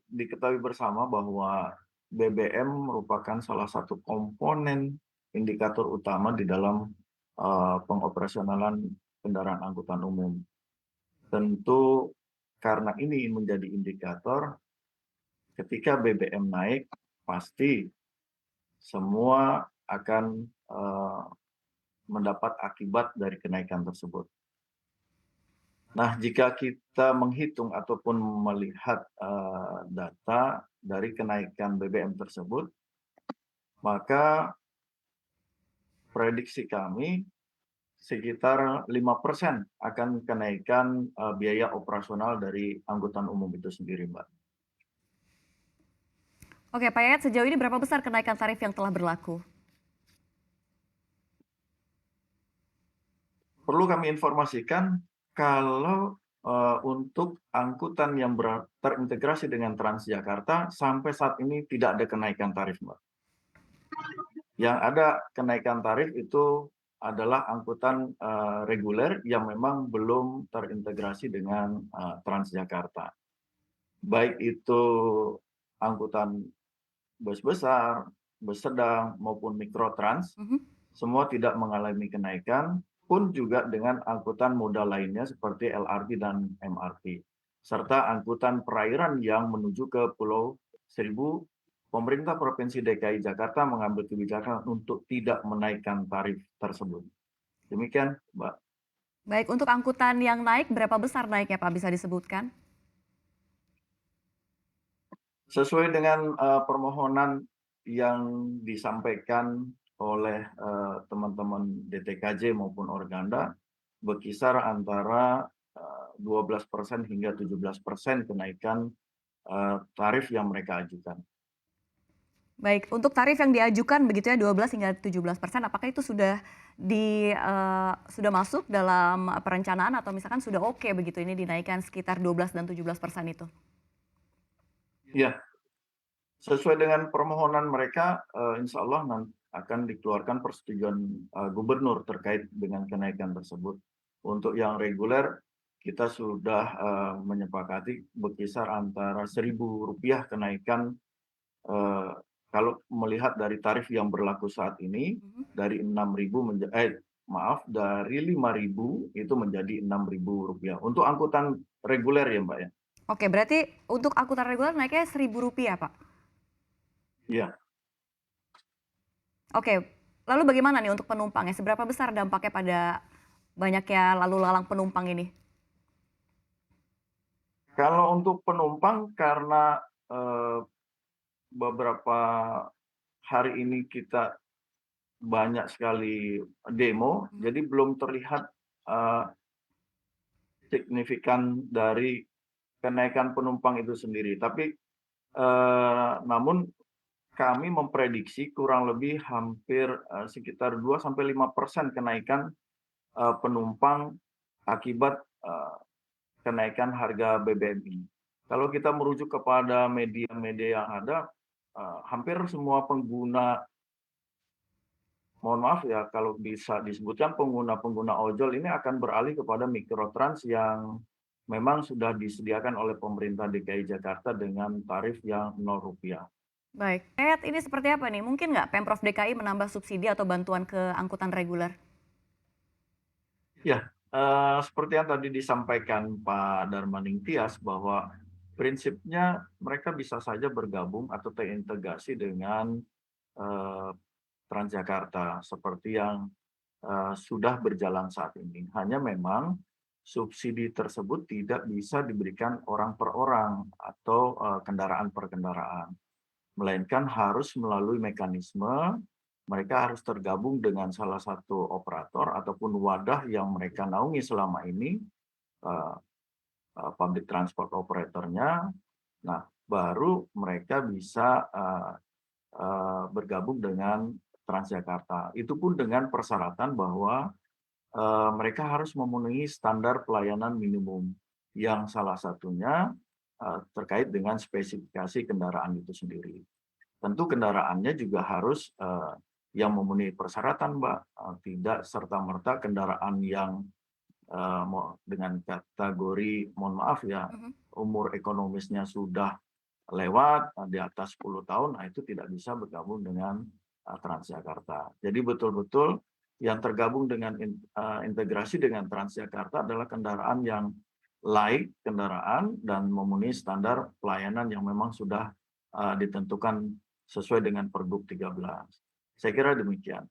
diketahui bersama bahwa BBM merupakan salah satu komponen indikator utama di dalam pengoperasionalan kendaraan angkutan umum. Tentu karena ini menjadi indikator, ketika BBM naik, pasti semua akan mendapat akibat dari kenaikan tersebut. Nah, jika kita menghitung ataupun melihat data dari kenaikan BBM tersebut, maka prediksi kami sekitar 5% akan kenaikan biaya operasional dari angkutan umum itu sendiri, Mbak. Oke, Pak Yayat, sejauh ini berapa besar kenaikan tarif yang telah berlaku? Perlu kami informasikan kalau untuk angkutan yang terintegrasi dengan Transjakarta sampai saat ini tidak ada kenaikan tarif, Mbak. Yang ada kenaikan tarif itu adalah angkutan reguler yang memang belum terintegrasi dengan Transjakarta. Baik itu angkutan bus besar, bus sedang, maupun mikrotrans, Mhm. semua tidak mengalami kenaikan, pun juga dengan angkutan moda lainnya seperti LRT dan MRT. Serta angkutan perairan yang menuju ke Pulau Seribu, pemerintah Provinsi DKI Jakarta mengambil kebijakan untuk tidak menaikkan tarif tersebut. Demikian, Mbak. Baik, untuk angkutan yang naik, berapa besar naiknya Pak, bisa disebutkan? Sesuai dengan permohonan yang disampaikan oleh teman-teman DTKJ maupun Organda, berkisar antara 12% hingga 17% kenaikan tarif yang mereka ajukan. Baik, untuk tarif yang diajukan begitu ya 12 hingga 17%, apakah itu sudah masuk dalam perencanaan atau misalkan sudah oke begitu ini dinaikkan sekitar 12 dan 17% itu? Ya, sesuai dengan permohonan mereka, insya Allah akan dikeluarkan persetujuan gubernur terkait dengan kenaikan tersebut. Untuk yang reguler, kita sudah menyepakati berkisar antara Rp1.000 kenaikan kalau melihat dari tarif yang berlaku saat ini, Mhm. dari 6.000 dari 5.000 itu menjadi Rp6.000. Untuk angkutan reguler ya, Mbak ya? Oke, berarti untuk angkutan reguler naiknya Rp1.000 Pak? Iya. Oke, lalu bagaimana nih untuk penumpangnya? Seberapa besar dampaknya pada banyaknya lalu lalang penumpang ini? Kalau untuk penumpang karena beberapa hari ini kita banyak sekali demo, Mhm. jadi belum terlihat eee, signifikan dari kenaikan penumpang itu sendiri. Tapi namun kami memprediksi kurang lebih hampir sekitar 2-5% kenaikan penumpang akibat kenaikan harga BBM ini. Kalau kita merujuk kepada media-media yang ada, hampir semua pengguna, mohon maaf ya kalau bisa disebutkan pengguna-pengguna ojol ini akan beralih kepada mikrotrans yang memang sudah disediakan oleh pemerintah DKI Jakarta dengan tarif yang Rp0. Baik, ini seperti apa nih? Mungkin nggak Pemprov DKI menambah subsidi atau bantuan ke angkutan reguler? Ya, seperti yang tadi disampaikan Pak Darmaning Tias bahwa prinsipnya mereka bisa saja bergabung atau terintegrasi dengan eee, Transjakarta seperti yang sudah berjalan saat ini. Hanya memang subsidi tersebut tidak bisa diberikan orang per orang atau kendaraan per kendaraan, melainkan harus melalui mekanisme mereka harus tergabung dengan salah satu operator ataupun wadah yang mereka naungi selama ini, eee public transport operator-nya. Nah, baru mereka bisa bergabung dengan Transjakarta. Itu pun dengan persyaratan bahwa mereka harus memenuhi standar pelayanan minimum, yang salah satunya terkait dengan spesifikasi kendaraan itu sendiri. Tentu kendaraannya juga harus yang memenuhi persyaratan, Mbak, tidak serta-merta kendaraan yang dengan kategori, mohon maaf ya, Mhm. umur ekonomisnya sudah lewat di atas 10 tahun, nah itu tidak bisa bergabung dengan Transjakarta. Jadi betul-betul yang tergabung dengan integrasi dengan Transjakarta adalah kendaraan yang laik kendaraan dan memenuhi standar pelayanan yang memang sudah ditentukan sesuai dengan Pergub 13. Saya kira demikian.